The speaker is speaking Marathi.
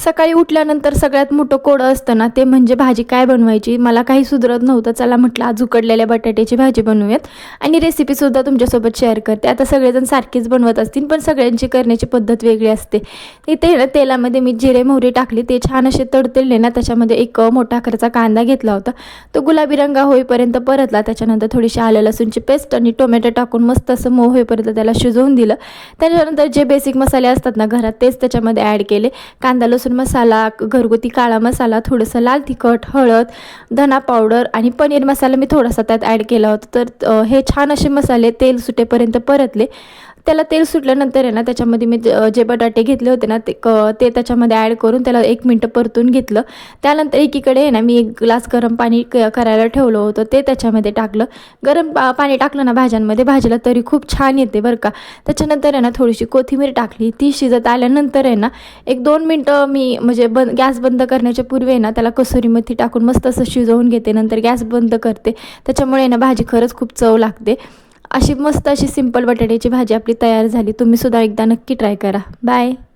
सकाळी उठल्यानंतर सगळ्यात मोठं कोडं असतं ना ते म्हणजे भाजी काय बनवायची. मला काही सुधरत नव्हतं. चला म्हटलं आज उकडलेल्या बटाट्याची भाजी बनवूयात आणि रेसिपीसुद्धा तुमच्यासोबत शेअर करते. आता सगळेजण सारखीच बनवत असतील पण सगळ्यांची करण्याची पद्धत वेगळी असते. इथे ना तेलामध्ये मी जिरे मोहरी टाकली, ते छान असे तडतडले ना त्याच्यामध्ये एक मोठा आकाराचा कांदा घेतला होता, तो गुलाबी रंग होईपर्यंत परतला. त्याच्यानंतर थोडीशी आलं लसूणची पेस्ट आणि टोमॅटो टाकून मस्त असं मऊ होईपर्यंत त्याला शिजवून दिलं. त्याच्यानंतर जे बेसिक मसाले असतात ना घरात तेच त्याच्यामध्ये ॲड केले. कांदा लसूण मसाला, घरगुती काळा मसाला, थोडंसं लाल तिखट, हळद, धना पावडर आणि पनीर मसाला मी थोडासा त्यात ॲड केला होता. तर हे छान असे मसाले तेल सुटेपर्यंत परतले. त्याला तेल सुटल्यानंतर आहे ना त्याच्यामध्ये मी जे बटाटे घेतले होते ना ते त्याच्यामध्ये ॲड करून त्याला 1 मिनिट परतून घेतलं. त्यानंतर एकीकडे आहे ना मी 1 ग्लास गरम पाणी करायला ठेवलं होतं, ते त्याच्यामध्ये टाकलं. गरम पाणी टाकलं ना भाज्यांमध्ये, भाजीला तरी खूप छान येते बरं का. त्याच्यानंतर आहे ना थोडीशी कोथिंबीर टाकली. ती शिजत आल्यानंतर आहे ना 1-2 मिनटं मी म्हणजे गॅस बंद करण्याच्या पूर्वी आहे ना त्याला कसुरी मेथी टाकून मस्त असं शिजवून घेते. नंतर गॅस बंद करते. त्याच्यामुळे ना भाजी खरंच खूप चव लागते. अशी मस्त अशी सिंपल बटाट्याची भाजी आपली तयार झाली. तुम्ही सुद्धा एकदा नक्की ट्राय करा. बाय.